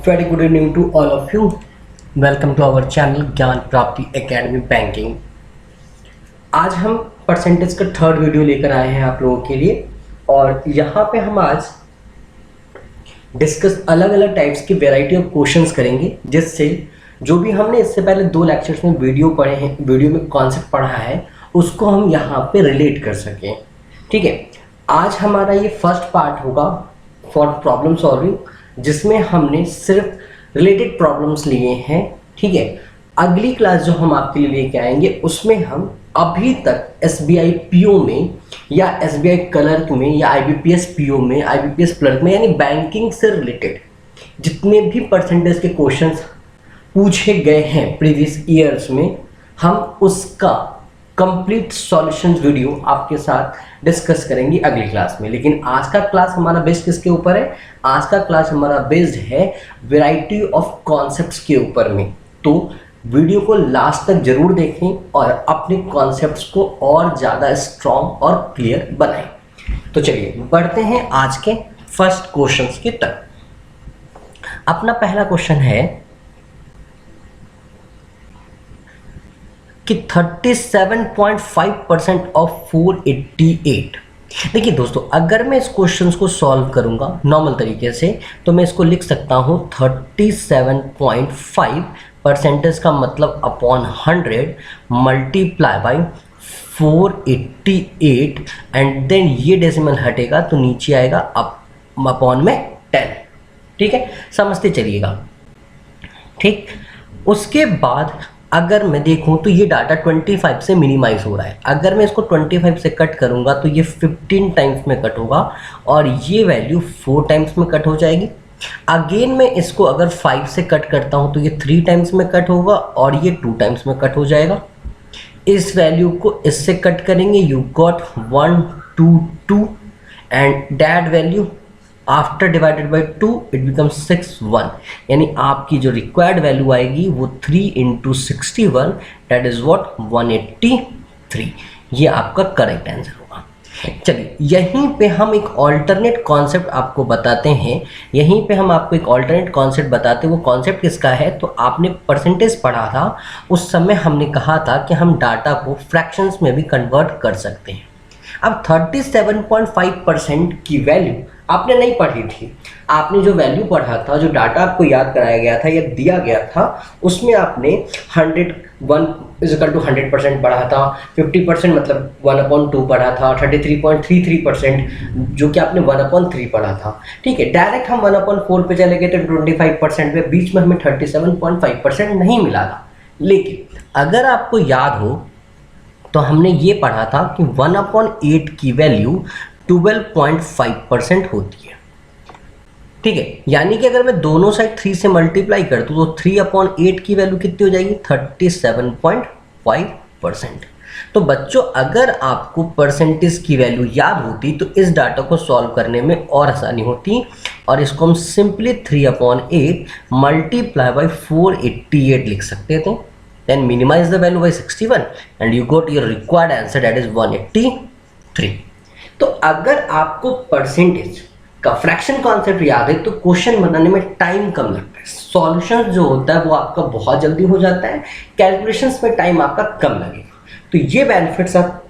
Very good evening to all of you. Welcome to our channel ज्ञान प्राप्ति academy banking. आज हम percentage का थर्ड वीडियो लेकर आए हैं आप लोगों के लिए, और यहाँ पे हम आज डिस्कस अलग अलग टाइप्स की वैरायटी ऑफ क्वेश्चंस करेंगे, जिससे जो भी हमने इससे पहले 2 लेक्चर्स में वीडियो पढ़े हैं, वीडियो में कॉन्सेप्ट पढ़ा है, उसको हम यहाँ पे रिलेट कर सकें। ठीक है, आज हमारा ये फर्स्ट पार्ट होगा फॉर प्रॉब्लम सॉल्विंग, जिसमें हमने सिर्फ रिलेटेड प्रॉब्लम्स लिए हैं। ठीक है, अगली क्लास जो हम आपके लिए लेके आएंगे उसमें हम अभी तक एसबीआई पीओ में या एसबीआई क्लर्क में या आईबीपीएस पीओ में, आईबीपीएस क्लर्क में, यानी बैंकिंग से रिलेटेड जितने भी परसेंटेज के क्वेश्चंस पूछे गए हैं प्रीवियस ईयर्स में, हम उसका कंप्लीट सॉल्यूशंस वीडियो आपके साथ डिस्कस करेंगे अगली क्लास में। लेकिन आज का क्लास हमारा बेस्ड किसके ऊपर है? आज का क्लास हमारा बेस्ड है वैरायटी ऑफ कॉन्सेप्ट्स के ऊपर में। तो वीडियो को लास्ट तक जरूर देखें और अपने कॉन्सेप्ट्स को और ज़्यादा स्ट्रॉन्ग और क्लियर बनाएं। तो चलिए बढ़ते हैं आज के फर्स्ट क्वेश्चंस की तरफ। अपना पहला क्वेश्चन है कि 37.5% ऑफ 488। देखिए दोस्तों, अगर मैं इस क्वेश्चन को सॉल्व करूंगा नॉर्मल तरीके से, तो मैं इसको लिख सकता हूं 37.5 परसेंटेज का मतलब upon 100 multiply by 488 and then ये डेसिमल हटेगा तो नीचे आएगा अपॉन में 10। ठीक है, समझते चलिएगा। ठीक, उसके बाद अगर मैं देखूं तो ये डाटा 25 से मिनिमाइज हो रहा है। अगर मैं इसको 25 से कट करूंगा तो ये 15 टाइम्स में कट होगा और ये वैल्यू 4 टाइम्स में कट हो जाएगी। अगेन मैं इसको अगर 5 से कट करता हूं तो ये 3 टाइम्स में कट होगा और ये 2 टाइम्स में कट हो जाएगा। इस वैल्यू को इससे कट करेंगे, you got 122 and that value after divided by 2 it becomes 61, यानी आपकी जो रिक्वायर्ड वैल्यू आएगी वो 3 × 61, दैट इज व्हाट 183। ये आपका करेक्ट आंसर होगा। चलिए यहीं पे हम एक ऑल्टरनेट कॉन्सेप्ट आपको बताते हैं। यहीं पे हम आपको एक ऑल्टरनेट कॉन्सेप्ट बताते हैं। वो कॉन्सेप्ट किसका है? तो आपने परसेंटेज पढ़ा था, उस समय हमने कहा था कि हम डाटा को फ्रैक्शंस में भी कन्वर्ट कर सकते हैं। अब 37.5% की वैल्यू आपने नहीं पढ़ी थी। आपने जो वैल्यू पढ़ा था, जो डाटा आपको याद कराया गया था या दिया गया था, उसमें आपने 101 पढ़ा था, 50% मतलब 1/2 पढ़ा था, 33.33% जो कि आपने 1/3 पढ़ा था। ठीक है, डायरेक्ट हम 1/4 पे चले गए थे 25% पे, बीच में हमें 37.5% नहीं मिला था। लेकिन अगर आपको याद हो तो हमने ये पढ़ा था कि 1/8 की वैल्यू 12.5% होती है। ठीक है, यानी कि अगर मैं दोनों साइड 3 से मल्टीप्लाई कर दूं तो 3/8 की वैल्यू कितनी हो जाएगी? 37.5%। तो बच्चों, अगर आपको परसेंटेज की वैल्यू याद होती तो इस डाटा को सॉल्व करने में और आसानी होती, और इसको हम सिंपली 3/8 मल्टीप्लाई बाई 488 लिख सकते थे। Then minimize the value by 61 and you got your required answer, that is 183। तो अगर आपको परसेंटेज का फ्रैक्शन कॉन्सेप्ट याद है तो क्वेश्चन बनाने में टाइम कम लगता है, सॉल्यूशन जो होता है वो आपका बहुत जल्दी हो जाता है, कैलकुलेशंस में टाइम आपका कम लगेगा। तो ये बेनिफिट्स आप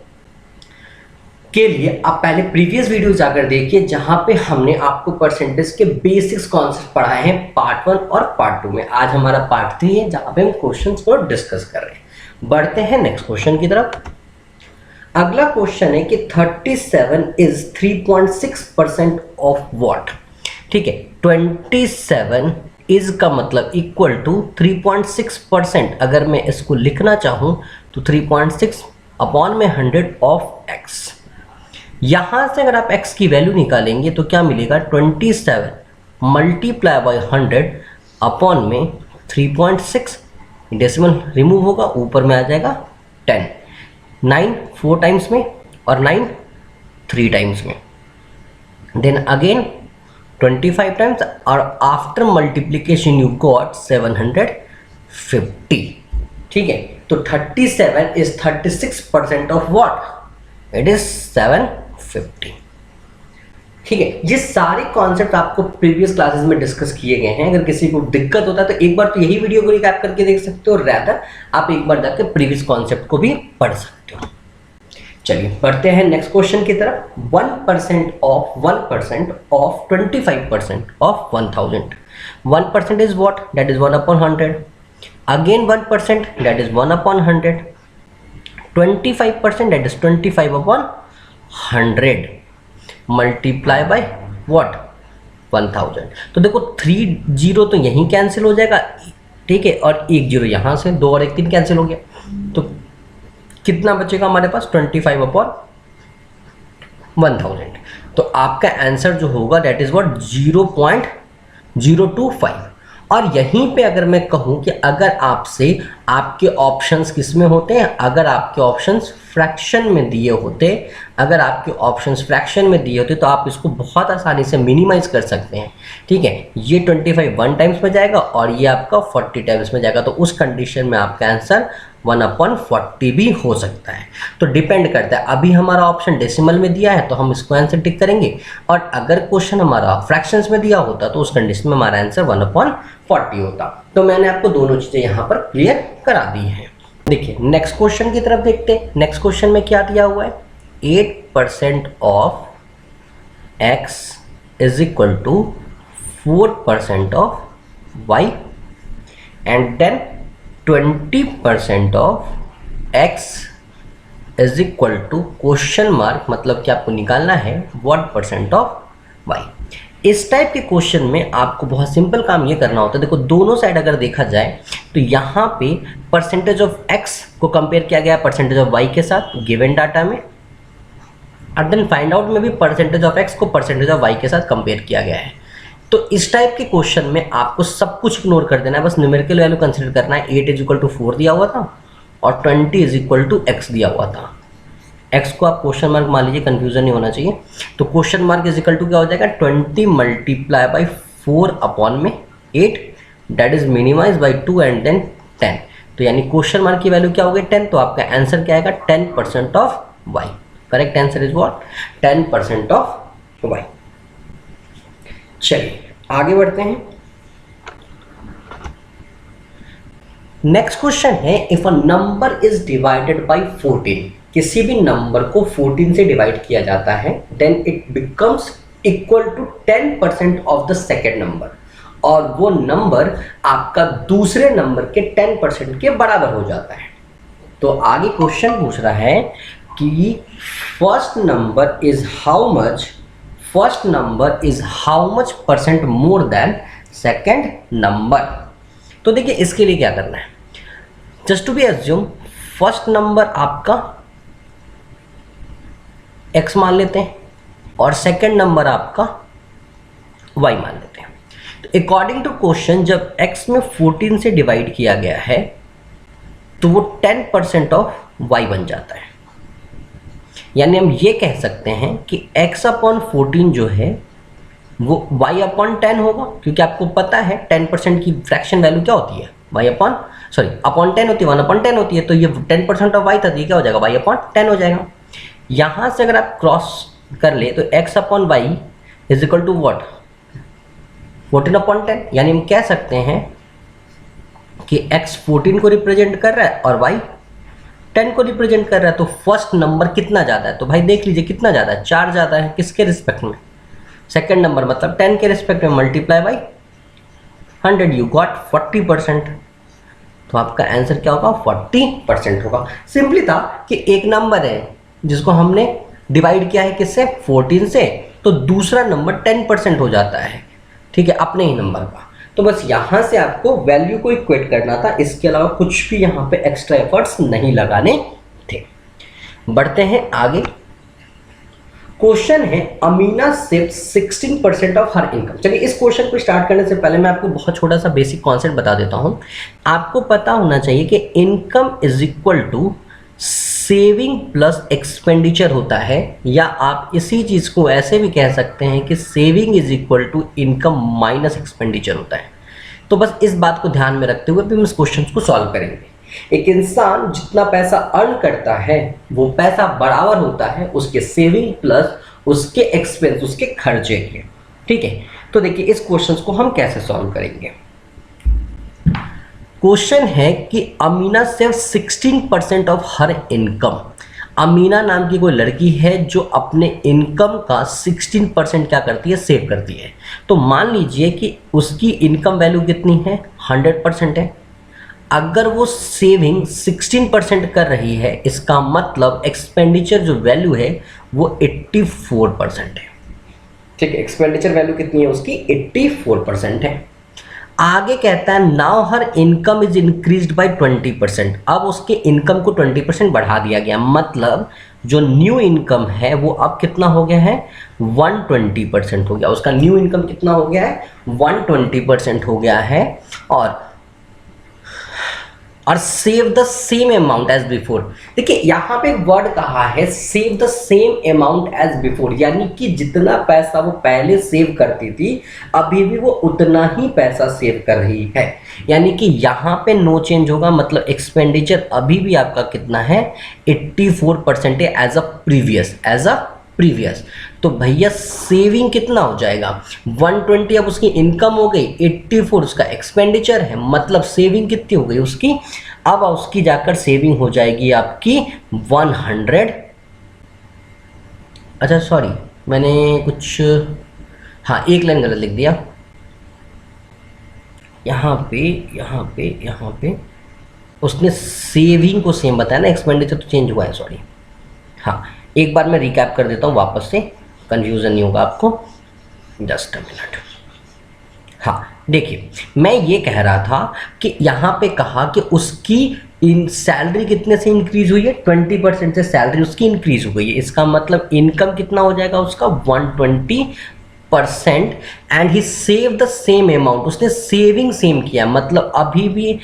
के लिए आप पहले प्रीवियस वीडियो जाकर देखिए, जहां पे हमने आपको परसेंटेज के बेसिक्स कॉन्सेप्ट पढ़ाए हैं पार्ट 1 और पार्ट 2 में। आज हमारा पार्ट 3 है, जहां पे हम क्वेश्चंस को डिस्कस कर रहे हैं। बढ़ते हैं नेक्स्ट क्वेश्चन की तरफ। अगला क्वेश्चन है कि 37 इज 3.6% ऑफ व्हाट। ठीक है, 27 इज का मतलब इक्वल टू 3.6%। अगर मैं इसको लिखना चाहूं तो 3.6 अपॉन में 100 ऑफ x। यहां से अगर आप x की वैल्यू निकालेंगे तो क्या मिलेगा? 27 मल्टीप्लाई बाई 100 अपॉन में 3.6, डेसिमल रिमूव होगा, ऊपर में आ जाएगा 10। 9 4 टाइम्स में और 9 3 टाइम्स में, देन अगेन 25 टाइम्स, और आफ्टर मल्टीप्लीकेशन यू गॉट 750। ठीक है, तो 37 is 36% of what? It is 750। ठीक है, ये सारे कॉन्सेप्ट आपको प्रीवियस क्लासेस में डिस्कस किए गए हैं। अगर किसी को दिक्कत होता है तो एक बार तो यही वीडियो को रिकैप करके देख सकते हो, और रैदर आप एक बार जाकर प्रीवियस कॉन्सेप्ट को भी पढ़ सकते हो। चलिए बढ़ते हैं नेक्स्ट क्वेश्चन की तरफ। 1% of 1% of 25% of 1000। 1% is what? That is 1/100। Again 1% that is 1/100। 25% that is 25/100 multiply by what? 1000। तो देखो 3 0 तो यहीं कैंसिल हो जाएगा, ठीक है, और 1 0 यहाँ से, 2 और 1 3 कैंसिल हो गया। तो कितना बचेगा हमारे पास? 25/1000। तो आपका आंसर जो होगा दैट इज व्हाट? 0.025। और यहीं पे अगर मैं कहूँ कि अगर आपसे आपके ऑप्शंस किस में होते हैं, अगर आपके ऑप्शंस फ्रैक्शन में दिए होते, अगर आपके ऑप्शंस फ्रैक्शन में दिए होते तो आप इसको बहुत आसानी से मिनिमाइज कर सकते हैं। ठीक है, ये 25 1 टाइम्स में जाएगा और ये आपका 40 टाइम्स में जाएगा, तो उस कंडीशन में आपका आंसर 1/40 भी हो सकता है। तो डिपेंड करता है, अभी हमारा ऑप्शन डेसिमल में दिया है तो हम इसको आंसर टिक करेंगे, और अगर क्वेश्चन हमारा फ्रैक्शंस में दिया होता तो उस कंडीशन में हमारा आंसर 1/40 होता। तो मैंने आपको दोनों चीज़ें यहाँ पर क्लियर करा दी हैं। देखिए नेक्स्ट क्वेश्चन की तरफ देखते हैं। नेक्स्ट क्वेश्चन में क्या दिया हुआ है? 8% of x is equal to 4% of y and then 20% of x is equal to question mark, मतलब कि आपको निकालना है 1% ऑफ y। इस टाइप के क्वेश्चन में आपको बहुत सिंपल काम ये करना होता है। देखो दोनों साइड अगर देखा जाए तो यहाँ पे परसेंटेज ऑफ x को कंपेयर किया गया है परसेंटेज ऑफ y के साथ गिवन डाटा में, और देन फाइंड आउट में भी परसेंटेज ऑफ x को परसेंटेज ऑफ y के साथ कंपेयर किया गया है। तो इस टाइप के क्वेश्चन में आपको सब कुछ इग्नोर कर देना है, बस न्यूमेरिकल वैल्यू कंसिडर करना है। 8 इज इक्वल टू 4 दिया हुआ था और 20 इज इक्वल टू x दिया हुआ था। x को आप क्वेश्चन मार्क मान लीजिए, कंफ्यूजन नहीं होना चाहिए। तो question mark is equal to क्या हो जाएगा? 20 multiply by 4/8 that is minimise by 2 and then 10। तो यानी क्वेश्चन मार्क की वैल्यू क्या हो गई? 10। तो आपका आंसर क्या आएगा? 10% of y। Correct answer is what? 10% of y। चलिए आगे बढ़ते हैं। नेक्स्ट क्वेश्चन है, if a number is divided by 14, किसी भी नंबर को 14 से डिवाइड किया जाता है, then it becomes equal to 10% of the second number, और वो नंबर आपका दूसरे नंबर के 10% के बराबर हो जाता है। तो आगे क्वेश्चन पूछ रहा है कि first number is how much percent more than second number. तो देखिए इसके लिए क्या करना है, just to be assume first number आपका x मान लेते हैं और सेकेंड नंबर आपका y मान लेते हैं। तो अकॉर्डिंग टू क्वेश्चन जब x में 14 से डिवाइड किया गया है तो वो 10% ऑफ y बन जाता है। यानी हम ये कह सकते हैं कि x/14 जो है वो y/10 होगा, क्योंकि आपको पता है 10% की फ्रैक्शन वैल्यू क्या होती है? अपॉन 10 होती है, 1/10 होती है। तो ये 10% ऑफ y था, ये क्या हो जाएगा? y/10 हो जाएगा। यहाँ से अगर आप क्रॉस कर ले तो x/y is equal to what? 14/10। यानी हम कह सकते हैं कि x 14 को रिप्रेजेंट कर रहा है और y 10 को रिप्रेजेंट कर रहा है। तो फर्स्ट नंबर कितना ज़्यादा है? तो भाई देख लीजिए कितना ज़्यादा है, 4 ज़्यादा है। किसके रिस्पेक्ट में? सेकेंड नंबर, मतलब 10 के रिस्पेक्ट में। Multiply by 100 you got 40%। तो आपका आंसर क्या होगा? 40% होगा। सिंपली था कि एक नंबर है जिसको हमने डिवाइड किया है किससे? 14 से, तो दूसरा नंबर 10% हो जाता है, ठीक है, अपने ही नंबर का। तो बस यहाँ से आपको वैल्यू को इक्वेट करना था, इसके अलावा कुछ भी यहाँ पे एक्स्ट्रा एफर्ट्स नहीं लगाने थे। बढ़ते हैं आगे। क्वेश्चन है, Amina saved 16% of her income. चलिए इस क्वेश्चन को स्टार्ट करने से पहले मैं आपको बहुत छोटा सा बेसिक कॉन्सेप्ट बता देता हूँ। आपको पता होना चाहिए कि income is equal to saving plus expenditure होता है, या आप इसी चीज़ को ऐसे भी कह सकते हैं कि saving is equal to income minus expenditure होता है। तो बस इस बात को ध्यान में रखते हुए भी हम इस क्वेश्चन को सॉल्व करेंगे। एक इंसान जितना पैसा अर्न करता है वो पैसा बराबर होता है उसके सेविंग प्लस उसके एक्सपेंस, उसके खर्चे के। ठीक है, तो देखिए इस क्वेश्चन को हम कैसे सॉल्व करेंगे। क्वेश्चन है कि Amina save 16% of her income. Amina नाम की कोई लड़की है जो अपने इनकम का 16% क्या करती है, सेव करती है। तो मान लीजिए कि उसकी इनकम वैल्यू कितनी है, 100% है। अगर वो सेविंग 16% कर रही है, इसका मतलब एक्सपेंडिचर जो वैल्यू है वो 84% है। ठीक है, एक्सपेंडिचर वैल्यू कितनी है उसकी, 84% है। आगे कहता है now her income is increased by 20%। अब उसके इनकम को 20% बढ़ा दिया गया, मतलब जो न्यू इनकम है वो अब कितना हो गया है, 120% हो गया। उसका न्यू इनकम कितना हो गया है, 120% हो गया है। और save the same amount as before. देखिए यहाँ पे एक वर्ड कहा है save the same amount as before, यानी कि जितना पैसा वो पहले सेव करती थी अभी भी वो उतना ही पैसा सेव कर रही है। यानी कि यहाँ पे नो चेंज होगा, मतलब एक्सपेंडिचर अभी भी आपका कितना है, 84% है एज अ प्रीवियस। तो भैया सेविंग कितना हो जाएगा, 120 अब उसकी इनकम हो गई, 84 उसका एक्सपेंडिचर है, मतलब सेविंग कितनी हो गई उसकी, अब उसकी जाकर सेविंग हो जाएगी आपकी 100। अच्छा सॉरी, मैंने कुछ, हाँ एक लाइन गलत लिख दिया। यहाँ पे उसने सेविंग को सेम बताया ना, एक्सपेंडिचर तो चेंज हुआ है, सॉरी। हाँ एक बार मैं रिकैप कर देता हूँ वापस से, कंफ्यूजन नहीं होगा आपको, जस्ट अ मिनट। हाँ देखिए मैं ये कह रहा था कि यहाँ पे कहा कि उसकी इन सैलरी कितने से इंक्रीज हुई है, 20% से सैलरी उसकी इंक्रीज हो गई है। इसका मतलब इनकम कितना हो जाएगा उसका, 120%। And he save the same amount, उसने सेविंग सेम किया, मतलब अभी भी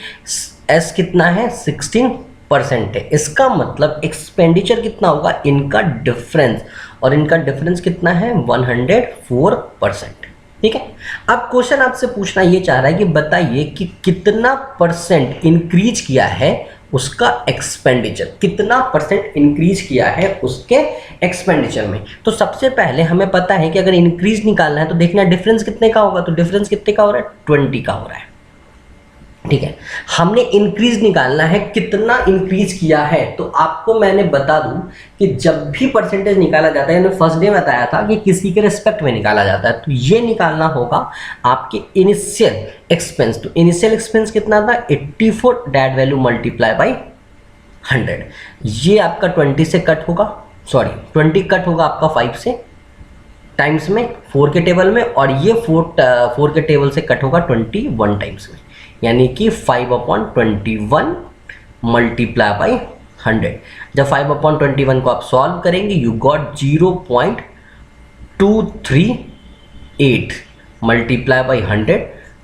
एस कितना है, 16% है। इसका मतलब एक्सपेंडिचर कितना होगा, इनका डिफरेंस, और इनका डिफरेंस कितना है, 104%। ठीक है, अब क्वेश्चन आपसे पूछना ये चाह रहा है कि बताइए कि कितना परसेंट इंक्रीज किया है उसका एक्सपेंडिचर, कितना परसेंट इंक्रीज किया है उसके एक्सपेंडिचर में। तो सबसे पहले हमें पता है कि अगर इंक्रीज निकालना है तो देखना डिफरेंस कितने का होगा, तो डिफरेंस कितने का हो रहा है, 20 का हो रहा है। ठीक है, हमने इंक्रीज निकालना है, कितना इंक्रीज किया है। तो आपको मैंने बता दूं कि जब भी परसेंटेज निकाला जाता है, मैंने फर्स्ट डे बताया था कि किसी के रिस्पेक्ट में निकाला जाता है, तो ये निकालना होगा आपके इनिशियल एक्सपेंस। तो इनिशियल एक्सपेंस कितना था, 84, डेट वैल्यू मल्टीप्लाई बाई 100। ये आपका 20 से कट होगा, सॉरी 20 कट होगा आपका 5 से टाइम्स में 4 के टेबल में, और ये 4 के टेबल से कट होगा 21 टाइम्स में, यानी कि 5/21 मल्टीप्लाई बाई 100। जब 5/21 को आप सॉल्व करेंगे you got 0.238 multiply by 100,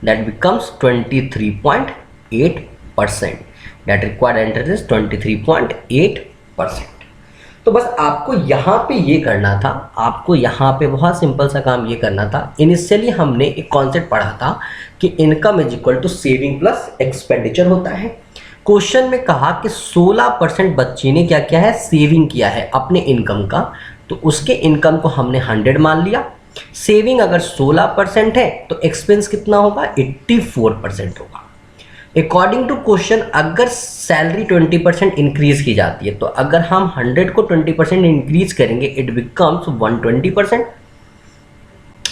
that becomes 23.8%। That required enter is 23.8%। तो बस आपको यहाँ पे ये करना था, आपको यहाँ पे बहुत सिंपल सा काम ये करना था। इनिशियली हमने एक कॉन्सेप्ट पढ़ा था कि income is equal to saving plus expenditure होता है। क्वेश्चन में कहा कि 16% बच्चे ने क्या किया है, सेविंग किया है अपने इनकम का, तो उसके इनकम को हमने 100 मान लिया। सेविंग अगर 16% है तो एक्सपेंस कितना होगा, 84% होगा। अकॉर्डिंग टू क्वेश्चन अगर सैलरी 20% इंक्रीज की जाती है, तो अगर हम 100 को 20% इंक्रीज करेंगे it becomes 120%।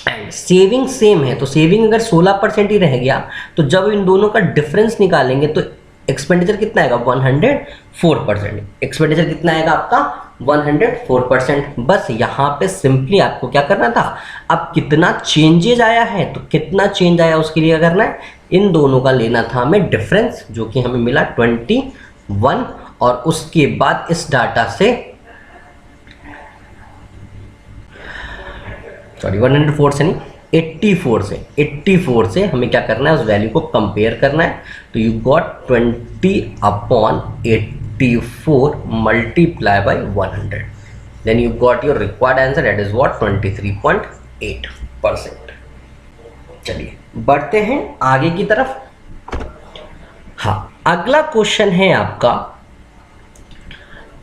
And saving same है, तो सेविंग अगर 16% ही रह गया, तो जब इन दोनों का डिफरेंस निकालेंगे तो एक्सपेंडिचर कितना आएगा, 104%। एक्सपेंडिचर कितना आएगा आपका, 104%। बस यहाँ पे सिंपली आपको क्या करना था, अब कितना चेंजेज आया है, तो कितना चेंज आया उसके लिए क्या करना है, इन दोनों का लेना था हमें डिफरेंस, जो कि हमें मिला 21, और उसके बाद इस डाटा से, सॉरी 104 से नहीं, 84 से हमें क्या करना है, उस वैल्यू को कंपेयर करना है। तो you got 20/84 multiply by 100, then you got your required answer, that is what, 23.8%। चलिए बढ़ते हैं आगे की तरफ। हाँ अगला क्वेश्चन है आपका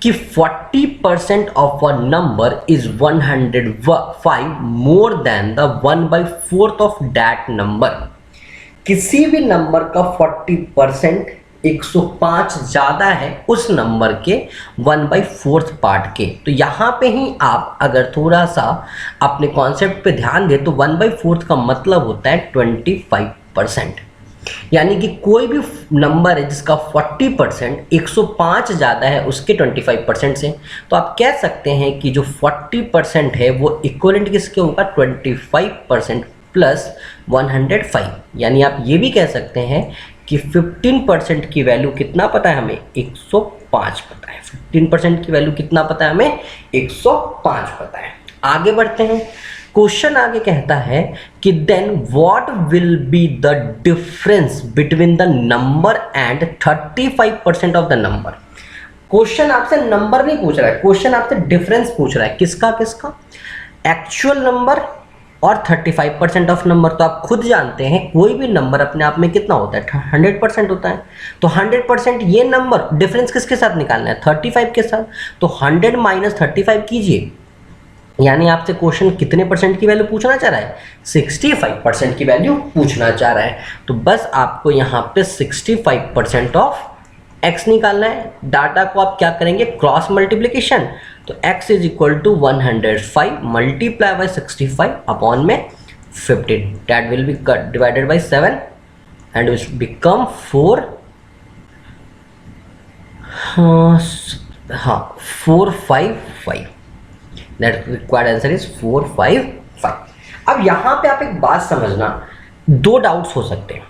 कि 40% of a number is 105 more than the 1/4 of that number. किसी भी नंबर का 40% 105 ज्यादा है उस नंबर के 1/4 पार्ट के। तो यहाँ पे ही आप अगर थोड़ा सा अपने कॉन्सेप्ट पे ध्यान दें तो 1/4 का मतलब होता है 25%। यानी कि कोई भी नंबर है जिसका 40% 105 ज़्यादा है उसके 25% से, तो आप कह सकते हैं कि जो 40% है वो इक्वलेंट किसके होगा 25% प्लस 105। यानी आप ये भी कह सकते हैं कि 15% की वैल्यू कितना पता है हमें 105 पता है। 15% की वैल्यू कितना पता है हमें 105 पता है। आगे बढ़ते हैं। क्वेश्चन आगे कहता है कि then what will be the difference between the number and 35% of the number. Question आपसे नंबर नहीं पूछ रहा है, क्वेश्चन आपसे डिफरेंस पूछ रहा है। किसका किसका? एक्चुअल नंबर और 35% ऑफ नंबर। तो आप खुद जानते हैं कोई भी नंबर अपने आप में कितना होता है 100% होता है। तो 100% ये नंबर डिफरेंस किसके साथ निकालना है 35 के साथ। तो 100 माइनस 35 कीजिए, यानी आपसे क्वेश्चन कितने परसेंट की वैल्यू पूछना चाह रहा है 65% की वैल्यू पूछना चाह रहा है। तो बस आपको यहाँ पे 65% ऑफ x निकालना है। डाटा को आप क्या करेंगे क्रॉस मल्टीप्लिकेशन। तो x is equal to 105 multiply by 65 upon में 15 that will be divided by 7 and will become 455। That required answer is 455। अब यहाँ पे आप एक बात समझना, दो डाउट्स हो सकते हैं।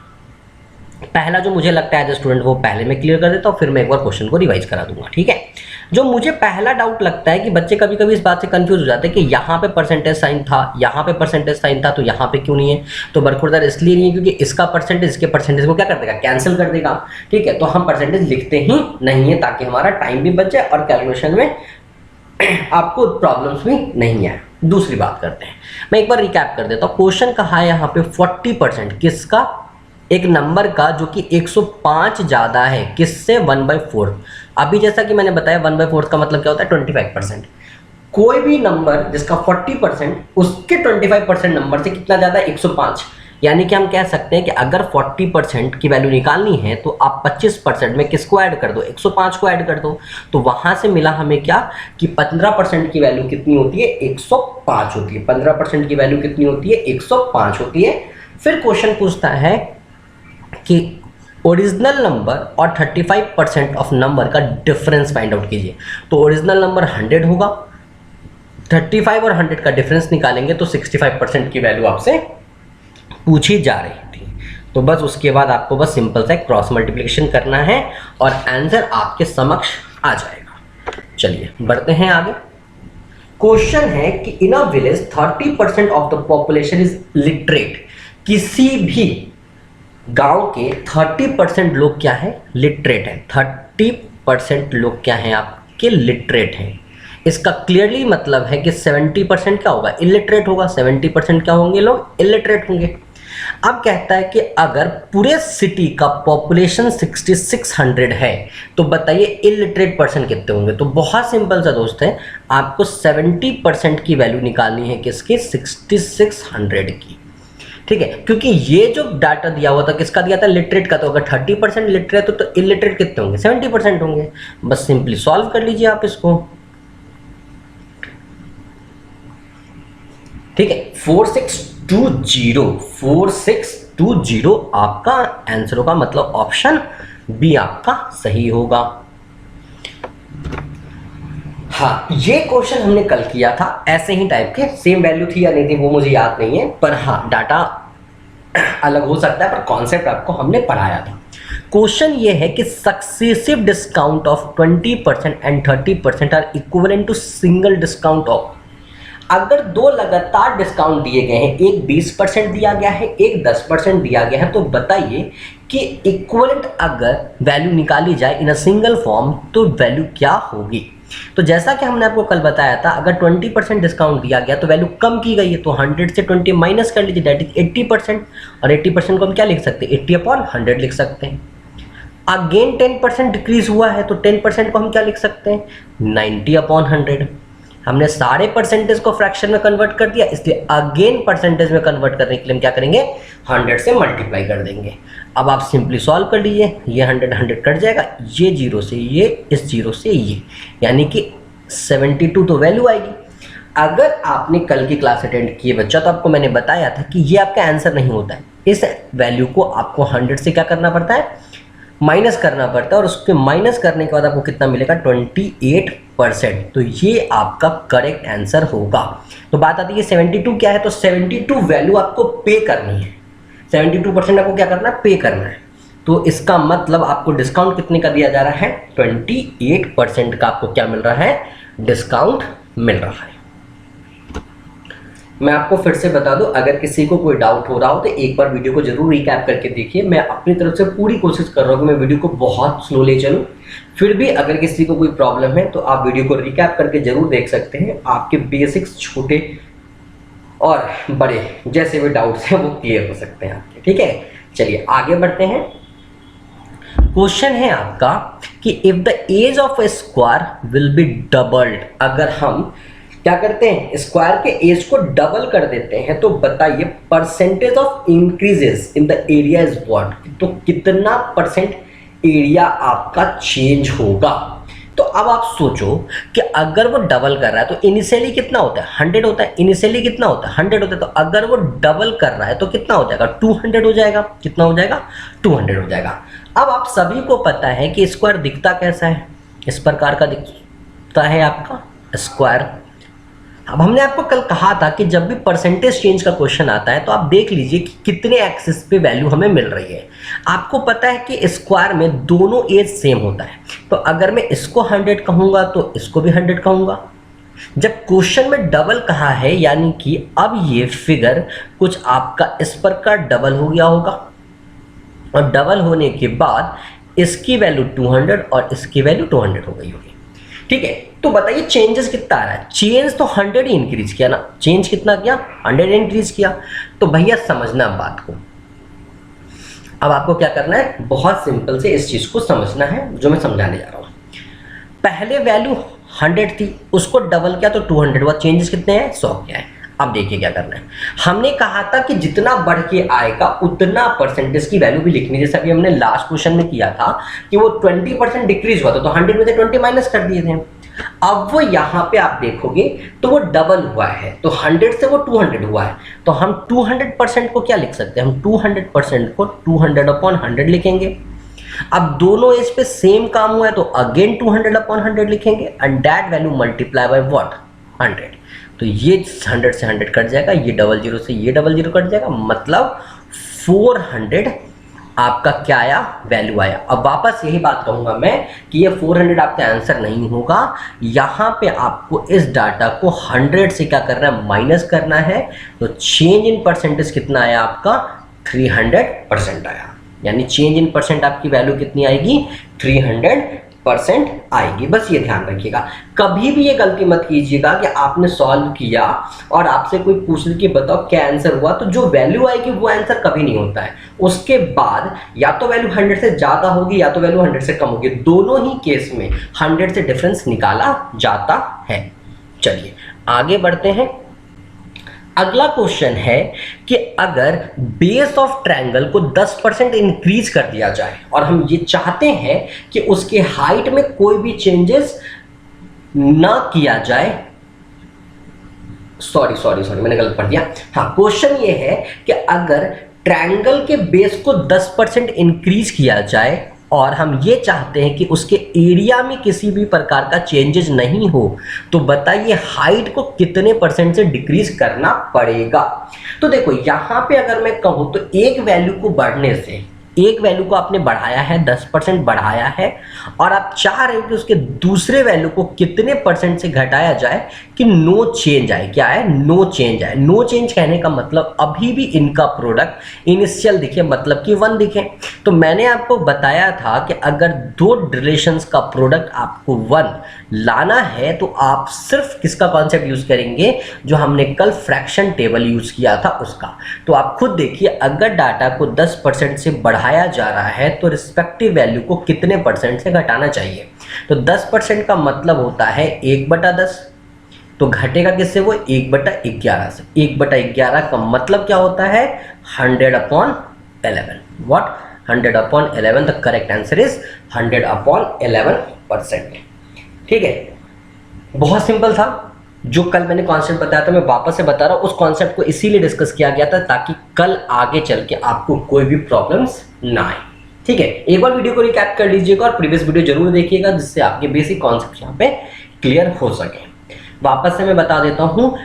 पहला जो मुझे लगता है एज ए स्टूडेंट वो पहले मैं क्लियर कर देता हूँ, फिर मैं एक बार क्वेश्चन को रिवाइज करा दूंगा, ठीक है। जो मुझे पहला डाउट लगता है कि बच्चे कभी कभी इस बात से कंफ्यूज हो जाते हैं कि यहाँ पे परसेंटेज साइन था, यहाँ पे परसेंटेज साइन था, तो यहाँ पे क्यों नहीं है। तो बरखुरदार इसलिए नहीं है क्योंकि इसका परसेंटेज इसके परसेंटेज को क्या कर देगा कैंसिल कर देगा, ठीक है। तो हम परसेंटेज लिखते ही नहीं है ताकि हमारा टाइम भी बच जाए और कैलकुलेशन में आपको प्रॉब्लम्स भी नहीं है। दूसरी बात करते हैं, मैं एक बार रिकैप कर देता हूँ। क्वेश्चन कहा है यहाँ पे 40% किसका, एक नंबर का जो कि 105 ज़्यादा है किससे 1/4। अभी जैसा कि मैंने बताया 1/4 का मतलब क्या होता है 25%। कोई भी नंबर जिसका 40% उसके 25% नंबर से कितना ज़्यादा है 105। यानी कि हम कह सकते हैं कि अगर 40% की वैल्यू निकालनी है तो आप 25% में किसको ऐड कर दो 105 को ऐड कर दो। तो वहां से मिला हमें क्या कि 15% की वैल्यू कितनी होती है 105 होती है। 15% की वैल्यू कितनी होती है 105 होती है। फिर क्वेश्चन पूछता है कि ओरिजिनल नंबर और 35% ऑफ नंबर का डिफरेंस फाइंड आउट कीजिए। तो ओरिजिनल नंबर 100 होगा, 35 और 100 का डिफरेंस निकालेंगे तो 65% की वैल्यू आपसे पूछी जा रही थी। तो बस उसके बाद आपको बस सिंपल सा क्रॉस मल्टीप्लिकेशन करना है और आंसर आपके समक्ष आ जाएगा। चलिए बढ़ते हैं आगे। क्वेश्चन है कि in a village 30% of the population is literate. किसी भी गांव के 30% लोग क्या है लिटरेट है। 30% लोग क्या हैं आपके लिटरेट हैं। इसका क्लियरली मतलब है कि 70% क्या होगा इलिटरेट होगा। 70% क्या होंगे लोग इलिटरेट होंगे। अब कहता है कि अगर पूरे सिटी का पॉपुलेशन 6600 है तो बताइए इलिटरेट पर्सन कितने होंगे। तो बहुत सिंपल सा दोस्त है, आपको 70% की वैल्यू निकालनी है किसकी 6600 की, ठीक है। क्योंकि ये जो डाटा दिया हुआ था किसका दिया था लिटरेट का। तो अगर 30% लिटरेट तो इलिटरेट कितने होंगे 70% होंगे। बस सिंपली सॉल्व कर लीजिए आप इसको, ठीक है। 4620 आपका आंसर होगा, मतलब ऑप्शन बी आपका सही होगा। हाँ, ये क्वेश्चन हमने कल किया था, ऐसे ही टाइप के, सेम वैल्यू थी या नहीं थी वो मुझे याद नहीं है, पर हाँ डाटा अलग हो सकता है, पर कॉन्सेप्ट आपको हमने पढ़ाया था। क्वेश्चन ये है कि successive discount of 20% and 30% are equivalent to single discount of. अगर दो लगातार डिस्काउंट दिए गए हैं, एक 20% दिया गया है, एक 10% दिया गया है, तो बताइए कि इक्विवेलेंट अगर वैल्यू निकाली जाए इन अ सिंगल फॉर्म तो वैल्यू क्या होगी। तो जैसा कि हमने आपको कल बताया था, अगर 20% डिस्काउंट दिया गया तो वैल्यू कम की गई है, तो 100 से 20 माइनस कर लीजिए, दैट इज 80%। और 80% को हम क्या लिख सकते हैं 80/100 लिख सकते हैं। अगेन 10% डिक्रीज हुआ है, तो 10% को हम क्या लिख सकते हैं, 90/100। हमने सारे परसेंटेज को फ्रैक्शन में कन्वर्ट कर दिया, इसलिए अगेन परसेंटेज में कन्वर्ट करने के लिए हम क्या करेंगे, 100 से मल्टीप्लाई कर देंगे। अब आप सिंपली सॉल्व कर लीजिए, ये 100 कट जाएगा, ये 0 से ये, इस 0 से ये, यानी कि 72 तो वैल्यू आएगी। अगर आपने कल की क्लास अटेंड किए बच्चा, तो आपको मैंने बताया था कि ये आपका आंसर नहीं होता है। इस वैल्यू को आपको 100 से क्या करना पड़ता है, माइनस करना पड़ता है, और उसके माइनस करने के बाद आपको कितना मिलेगा, 28%। तो ये आपका करेक्ट आंसर होगा। तो बात आती है 72 क्या है, तो 72 वैल्यू आपको पे करनी है, 72% आपको क्या करना है, पे करना है। तो इसका मतलब आपको डिस्काउंट कितने का दिया जा रहा है, 28% का आपको क्या मिल रहा है, डिस्काउंट मिल रहा है। मैं आपको फिर से बता दूं, अगर किसी को कोई डाउट हो रहा हो तो एक बार वीडियो को जरूर रिकैप करके देखिए। मैं अपनी तरफ से पूरी कोशिश कर रहा हूं कि मैं वीडियो को बहुत स्लो ले चलूं। फिर भी अगर किसी को कोई प्रॉब्लम है तो आप वीडियो को रिकैप करके जरूर देख सकते हैं। आपके बेसिक्स छोटे और बड़े जैसे भी डाउट्स हैं वो क्लियर हो सकते हैं आपके, ठीक है। चलिए आगे बढ़ते हैं। क्वेश्चन है आपका कि if the edge of a square will be doubled, अगर हम क्या करते हैं, स्क्वायर के एज को डबल कर देते हैं, तो बताइए percentage of increases in the area is what, तो कितना परसेंट एरिया आपका चेंज होगा। तो अब आप सोचो कि अगर वो डबल कर रहा है तो इनिशियली कितना होता है, 100 होता है, इनिशियली कितना होता है, 100 होता है। तो अगर वो डबल कर रहा है तो कितना हो जाएगा, 200 हो जाएगा। कितना हो जाएगा, 200 हो जाएगा। अब आप सभी को पता है कि स्क्वायर दिखता कैसा है, इस प्रकार का दिखता है आपका स्क्वायर। अब हमने आपको कल कहा था कि जब भी परसेंटेज चेंज का क्वेश्चन आता है तो आप देख लीजिए कि कितने एक्सिस पे वैल्यू हमें मिल रही है। आपको पता है कि स्क्वायर में दोनों एज सेम होता है, तो अगर मैं इसको 100 कहूँगा तो इसको भी 100 कहूँगा। जब क्वेश्चन में डबल कहा है, यानी कि अब ये फिगर कुछ आपका इस प्रकार डबल हो गया होगा, और डबल होने के बाद इसकी वैल्यू 200 और इसकी वैल्यू 200 हो गई होगी, ठीक है। तो बताइए चेंजेस कितना आ रहा है, चेंज तो 100 ही इंक्रीज किया ना, चेंज कितना किया, 100 इंक्रीज किया। तो भैया समझना बात को, अब आपको क्या करना है, बहुत सिंपल से इस चीज को समझना है जो मैं समझाने जा रहा हूं। पहले वैल्यू 100 थी, उसको डबल किया तो 200 हुआ, चेंजेस कितने हैं, 100 किया है। अब देखिए क्या करना है, हमने कहा था कि जितना बढ़ के आएगा उतना परसेंटेज की वैल्यू भी लिखनी, जैसे अभी हमने लास्ट क्वेश्चन में किया था कि वो 20% डिक्रीज हुआ था, तो 100 में से 20 माइनस कर दिए थे। अब वो यहाँ पे आप देखोगे तो वो डबल हुआ है, तो 100 से वो 200 हुआ है, तो हम 200% को क्या लिख सकते हैं, हम 200% को 200/100 लिखेंगे। अब दोनों एज पे सेम काम हुआ है तो अगेन 200/100 लिखेंगे, and that value multiply by what, 100। तो ये 100 से 100 कट जाएगा, ये 00 से ये 00 कट जाएगा, मतलब 400 आपका क्या आया, वैल्यू आया। अब वापस यही बात कहूंगा मैं कि ये 400 आपका आंसर नहीं होगा, यहाँ पे आपको इस डाटा को 100 से क्या करना है, माइनस करना है। तो चेंज इन परसेंटेज कितना आया आपका, 300% आया, यानी चेंज इन परसेंट आपकी वैल्यू कितनी आएगी, 300% आएगी। बस ये ध्यान रखिएगा, कभी भी ये गलती मत कीजिएगा कि आपने सॉल्व किया और आपसे कोई पूछ ले कि बताओ क्या आंसर हुआ, तो जो वैल्यू आएगी वो आंसर कभी नहीं होता है। उसके बाद या तो वैल्यू 100 से ज़्यादा होगी या तो वैल्यू 100 से कम होगी, दोनों ही केस में 100 से डिफरेंस निकाला जाता है। चलिए आगे बढ़ते हैं। अगला क्वेश्चन है कि अगर बेस ऑफ ट्रायंगल को 10% इंक्रीज कर दिया जाए और हम ये चाहते हैं कि उसके हाइट में कोई भी चेंजेस ना किया जाए, सॉरी मैंने गलत पढ़ दिया। हाँ, क्वेश्चन ये है कि अगर ट्रायंगल के बेस को 10% इंक्रीज किया जाए और हम ये चाहते हैं कि उसके एरिया में किसी भी प्रकार का चेंजेस नहीं हो, तो बताइए हाइट को कितने परसेंट से डिक्रीज करना पड़ेगा। तो देखो यहाँ पे अगर मैं कहूँ तो एक वैल्यू को बढ़ने से, एक वैल्यू को आपने बढ़ाया है, 10% बढ़ाया है, और आप चाह रहे हो कि उसके दूसरे वैल्यू को कितने परसेंट से घटाया जाए कि नो चेंज आए। क्या है, नो चेंज आए। नो चेंज कहने का मतलब अभी भी इनका प्रोडक्ट इनिशियल दिखे, मतलब कि 1 दिखे। तो मैंने आपको बताया था कि अगर दो रिलेशंस का प्रोडक्ट आपको 1 लाना है तो आप सिर्फ किसका कॉन्सेप्ट यूज करेंगे, जो हमने कल फ्रैक्शन टेबल यूज किया था उसका। तो आप खुद देखिए, अगर डाटा को 10% से बढ़ाया बढ़ाया जा रहा है तो रिस्पेक्टिव वैल्यू को कितने परसेंट से घटाना चाहिए। तो 10% का मतलब होता है 1/10, तो घटेगा किससे, वो 1/11 से। 1/11 का मतलब क्या होता है 100/11। What 100/11, the correct answer is 100/11%। ठीक है, बहुत सिंपल था। जो कल मैंने कॉन्सेप्ट बताया था मैं वापस से बता रहा हूँ, उस कॉन्सेप्ट को इसीलिए डिस्कस किया गया था ताकि कल आगे चल के आपको कोई भी प्रॉब्लम्स ना आए। ठीक है, एक बार वीडियो को रिकैप कर लीजिएगा और प्रीवियस वीडियो जरूर देखिएगा जिससे आपके बेसिक कॉन्सेप्ट यहाँ पे क्लियर हो सके। वापस से मैं बता देता हूँ,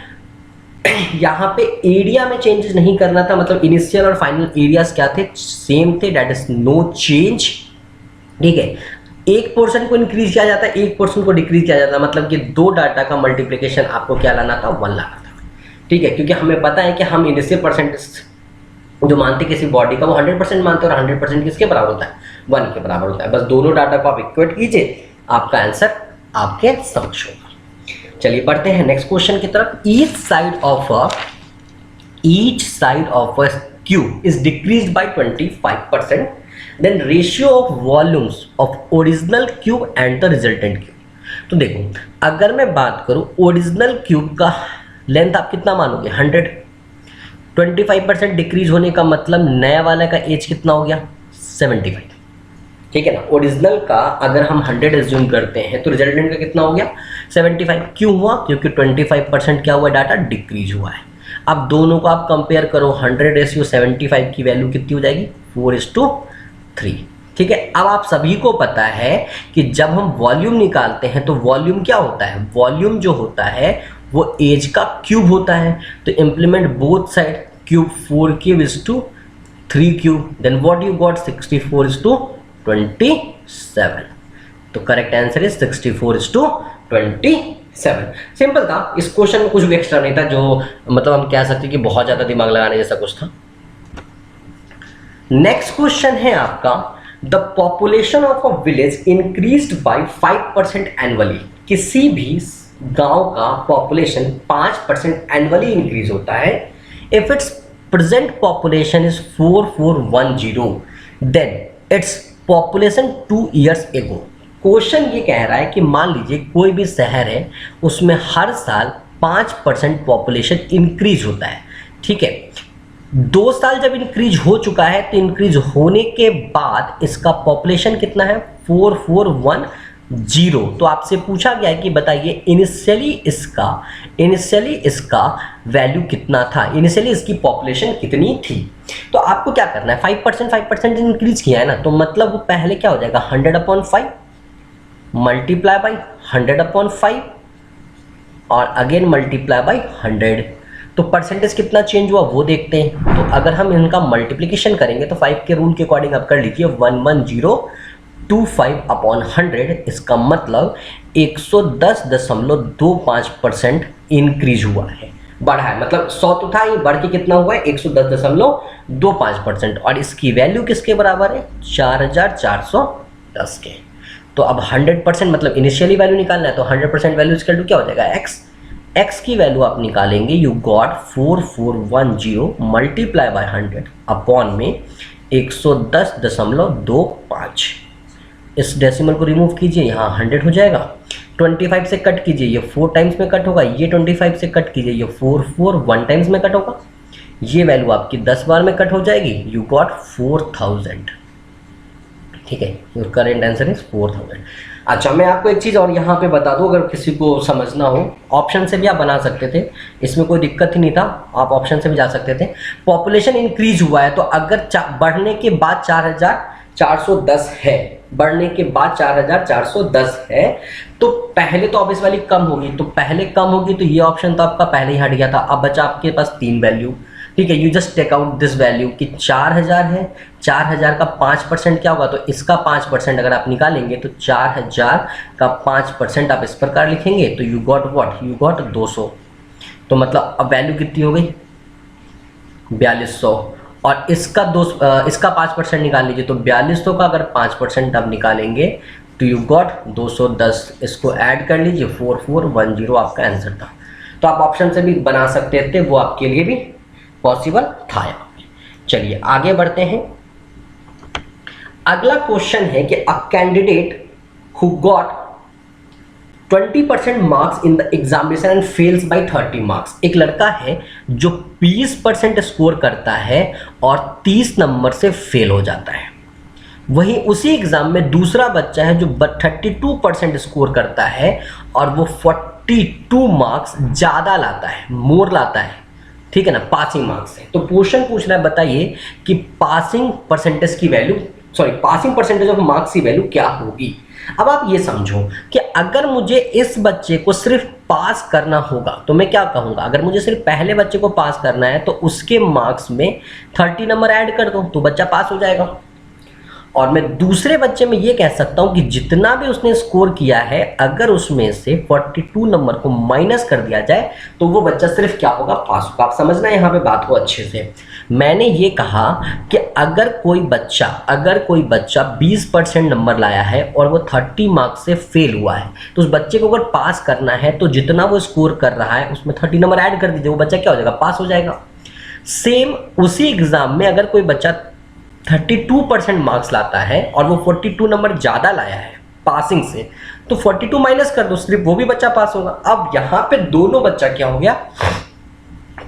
यहाँ पे एरिया में चेंजेस नहीं करना था, मतलब इनिशियल और फाइनल एरियाज क्या थे, सेम थे, दैट इज नो चेंज। ठीक है, एक पोर्शन को इंक्रीज किया जाता है, एक पोर्शन को डिक्रीज किया जाता है, मतलब कि दो डाटा का मल्टीप्लिकेशन आपको क्या लाना था, 1 लाना था। ठीक है, क्योंकि हमें पता है कि हम इनिशियल परसेंटेज जो मानते किसी बॉडी का वो 100% मानते हैं और 100% किसके बराबर होता है, 1 के बराबर होता है। बस दोनों डाटा को आप इक्वेट कीजिए, आपका आंसर आपके समक्ष होगा। चलिए बढ़ते हैं नेक्स्ट क्वेश्चन की तरफ। Each side of a cube is decreased by 25%, then ratio of volumes of original cube and the resultant cube. तो देखो, अगर मैं बात करूं ओरिजिनल क्यूब का लेंथ आप कितना मानोगे, 100। 25% डिक्रीज होने का मतलब नया वाला का एज कितना हो गया, 75। ठीक है ना, ओरिजिनल का अगर हम 100 एज्यूम करते हैं तो रिजल्टेंट का कितना हो गया, 75। क्यों हुआ, क्योंकि 25% क्या हुआ, डाटा डिक्रीज हुआ है। अब दोनों को आप कंपेयर करो, 100:75 की वैल्यू कितनी हो जाएगी, 4:3। ठीक है, अब आप सभी को पता है कि जब हम वॉल्यूम निकालते हैं तो वॉल्यूम क्या होता है, वॉल्यूम जो होता है वो एज का क्यूब होता है। तो implement both side, cube 4³ 3³, then what you got 64:27। तो करेक्ट आंसर इज 64:27। सिंपल था, इस क्वेश्चन में कुछ भी एक्स्ट्रा नहीं था, जो मतलब हम कह सकते हैं कि बहुत ज्यादा दिमाग लगाने जैसा कुछ था। नेक्स्ट क्वेश्चन है आपका, the population of a village increased by 5% annually. किसी भी गांव का पॉपुलेशन 5% एनुअली इंक्रीज होता है। If its present population is 4410, then its population 2 years ago. Question ये कह रहा है कि मान लीजिए कोई भी शहर है, उसमें हर साल 5% पॉपुलेशन इंक्रीज होता है। ठीक है, 2 साल जब इंक्रीज हो चुका है तो इंक्रीज होने के बाद इसका पॉपुलेशन कितना है, 4410। तो आपसे पूछा गया है कि बताइए इनिशियली इसका वैल्यू कितना था, इनिशियली इसकी पॉपुलेशन कितनी थी। तो आपको क्या करना है, 5% इंक्रीज किया है ना, तो मतलब वो पहले क्या हो जाएगा, 100/5 मल्टीप्लाई बाई 100/5 और अगेन मल्टीप्लाई बाई 100। तो परसेंटेज कितना चेंज हुआ वो देखते हैं। तो अगर हम इनका मल्टीप्लिकेशन करेंगे तो 5 के रूल के अकॉर्डिंग आप कर लीजिए, 11025/100। इसका मतलब 110.25% इंक्रीज हुआ है, बढ़ा है, मतलब 100 तो था, ये बढ़ के कितना हुआ है, 110.25%। और इसकी वैल्यू किसके बराबर है, 4410 के। तो अब 100% मतलब इनिशियली वैल्यू निकालना है, तो 100% वैल्यू इसका क्या हो जाएगा, x की वैल्यू आप निकालेंगे, you got 4410 multiply by 100 upon में 110.25। इस डेसिमल को रिमूव कीजिए, यहाँ 100 हो जाएगा। 25 से कट कीजिए, ये 4 टाइम्स में कट होगा। ये 25 से कट कीजिए, ये 4 1 टाइम्स में कट होगा। ये वैल्यू आपकी 10 बार में कट हो जाएगी, यू गॉट 4000। ठीक है, योर करेंट आंसर इज 4000। अच्छा, मैं आपको एक चीज़ और यहाँ पे बता दूँ, अगर किसी को समझना हो, ऑप्शन से भी आप बना सकते थे, इसमें कोई दिक्कत ही नहीं था, आप ऑप्शन से भी जा सकते थे। पॉपुलेशन इंक्रीज हुआ है, तो अगर बढ़ने के बाद 4410 है, बढ़ने के बाद 4410 है, तो पहले तो ऑब्वियस वाली कम होगी, तो पहले कम होगी, तो ये ऑप्शन तो आपका पहले ही हट गया था। अब बचा आपके पास 3 वैल्यू। ठीक है, you just take out this value कि 4000 है, 4000 का 5% क्या होगा, तो इसका 5% अगर आप निकालेंगे तो 4000 का 5% आप इस प्रकार लिखेंगे, तो you got what, you got 200। तो मतलब अब वैल्यू कितनी हो गई, 4200। और इसका 5% निकाल लीजिए, तो 4200 का अगर 5% आप निकालेंगे तो यू गॉट 210। इसको ऐड कर लीजिए, 4410 आपका आंसर था। तो आप ऑप्शन से भी बना सकते थे, वो आपके लिए भी पॉसिबल था यहाँ पे। चलिए आगे बढ़ते हैं। अगला क्वेश्चन है कि a candidate who got 20% marks in the examination and fails by 30 marks. एक लड़का है जो 20% स्कोर करता है और 30 नंबर से फेल हो जाता है। वहीं उसी एग्जाम में दूसरा बच्चा है जो 32% स्कोर करता है और वो 42 मार्क्स ज़्यादा लाता है, मोर लाता है, ठीक है ना, पासिंग मार्क्स से। तो क्वेश्चन पूछ रहा है, बताइए कि पासिंग परसेंटेज की value, sorry passing percentage of marks की वैल्यू क्या होगी। अब आप ये समझो कि अगर मुझे इस बच्चे को सिर्फ पास करना होगा तो मैं क्या कहूँगा, अगर मुझे सिर्फ पहले बच्चे को पास करना है तो उसके मार्क्स में 30 नंबर ऐड कर दो तो बच्चा पास हो जाएगा। और मैं दूसरे बच्चे में ये कह सकता हूँ कि जितना भी उसने स्कोर किया है अगर उसमें से 42 नंबर को माइनस कर दिया जाए तो वो बच्चा सिर्फ क्या होगा, पास होगा। आप समझना यहाँ पे बात को अच्छे से। मैंने ये कहा कि अगर कोई बच्चा 20% नंबर लाया है और वो 30 मार्क्स से फेल हुआ है तो उस बच्चे को अगर पास करना है तो जितना वो स्कोर कर रहा है उसमें 30 नंबर ऐड कर दीजिए, वो बच्चा क्या हो जाएगा, पास हो जाएगा। सेम उसी एग्जाम में अगर कोई बच्चा 32% मार्क्स लाता है और वो 42 नंबर ज़्यादा लाया है पासिंग से तो 42 माइनस कर दो, सिर्फ वो भी बच्चा पास होगा। अब यहाँ पे दोनों बच्चा क्या हो गया,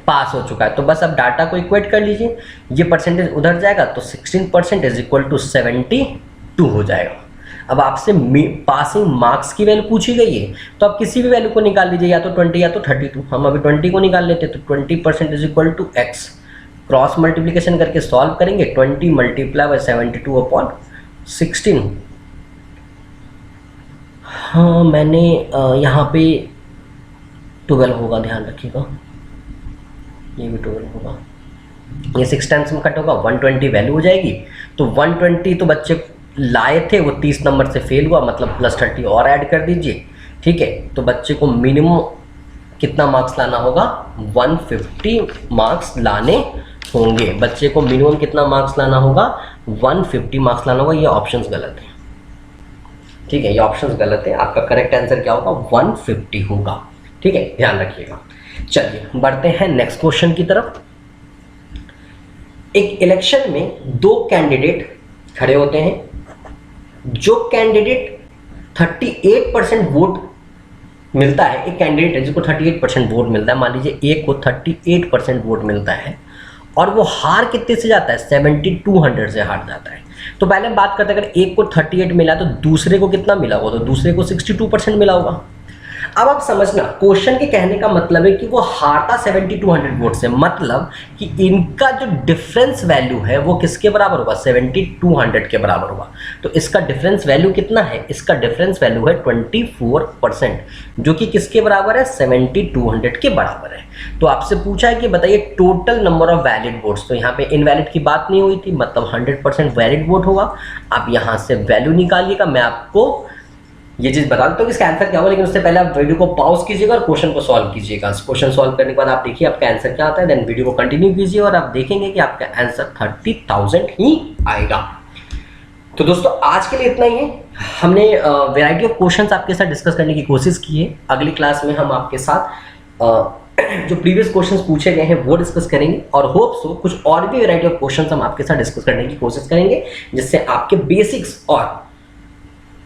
पास हो चुका है। तो बस अब डाटा को इक्वेट कर लीजिए, ये परसेंटेज उधर जाएगा तो 16% इज इक्वल टू 72 हो जाएगा। अब आपसे पासिंग मार्क्स की वैल्यू पूछी गई है तो आप किसी भी वैल्यू को निकाल लीजिए, या तो 20 या तो 32। हम अभी 20 को निकाल लेते तो 20% is equal to x, cross multiplication करके सॉल्व करेंगे, 20 मल्टीप्लाई बाय 72 अपॉन 16। हाँ मैंने यहाँ पे 12 होगा, ध्यान रखिएगा, ये भी 12 होगा, ये 6 टाइम्स में कट होगा, 120 वैल्यू हो जाएगी। तो 120 तो बच्चे लाए थे, वो 30 नंबर से फेल हुआ, मतलब प्लस 30 और ऐड कर दीजिए, ठीक है। तो बच्चे को मिनिमम कितना मार्क्स लाना होगा, 150 मार्क्स लाने होंगे। बच्चे को मिनिमम कितना मार्क्स लाना होगा, 150 मार्क्स लाना होगा। ये ऑप्शंस गलत है, ठीक है, ये ऑप्शंस गलत है। आपका करेक्ट आंसर क्या होगा, 150 होगा, ठीक है, ध्यान रखिएगा। चलिए बढ़ते हैं नेक्स्ट क्वेश्चन की तरफ। एक इलेक्शन में दो कैंडिडेट खड़े होते हैं, जो कैंडिडेट 38% वोट मिलता है, एक कैंडिडेट है जिसको 38% वोट मिलता है, मान लीजिए एक को 38% वोट मिलता है और वो हार कितने से जाता है, 7200 से हार जाता है। तो पहले हम बात करते हैं, अगर एक को 38 मिला तो दूसरे को कितना मिला होगा, तो दूसरे को 62% मिला होगा। अब आप समझना, क्वेश्चन के कहने का मतलब है कि वो हारता 7200 वोट से, मतलब कि इनका जो डिफरेंस वैल्यू है वो किसके बराबर होगा, 7200 के बराबर होगा। तो इसका डिफरेंस वैल्यू कितना है, इसका डिफरेंस वैल्यू है 24%, जो कि किसके बराबर है, 7200 के बराबर है। तो आपसे पूछा है कि बताइए total number of valid votes, तो यहाँ पे इनवैलिड की बात नहीं हुई थी, मतलब 100% वैलिड वोट होगा। आप यहाँ से वैल्यू निकालिएगा, मैं आपको ये चीज़ बता देता हूँ कि इसका आंसर क्या होगा, लेकिन उससे पहले आप वीडियो को पॉज कीजिएगा और क्वेश्चन को सॉल्व कीजिएगा। क्वेश्चन सॉल्व करने के बाद आप देखिए आपका आंसर क्या आता है, देन वीडियो को कंटिन्यू कीजिए और आप देखेंगे कि आपका आंसर 30,000 ही आएगा। तो दोस्तों आज के लिए इतना ही है। हमने वैरायटी ऑफ क्वेश्चंस आपके साथ डिस्कस करने की कोशिश की है। अगली क्लास में हम आपके साथ जो प्रीवियस क्वेश्चंस पूछे गए हैं वो डिस्कस करेंगे और होप सो कुछ और भी वैरायटी ऑफ क्वेश्चंस हम आपके साथ डिस्कस करने की कोशिश करेंगे, जिससे आपके बेसिक्स और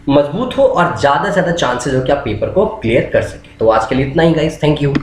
मजबूत हो और ज़्यादा से ज़्यादा चांसेस हो कि आप पेपर को क्लियर कर सकें। तो आज के लिए इतना ही गाइस, थैंक यू।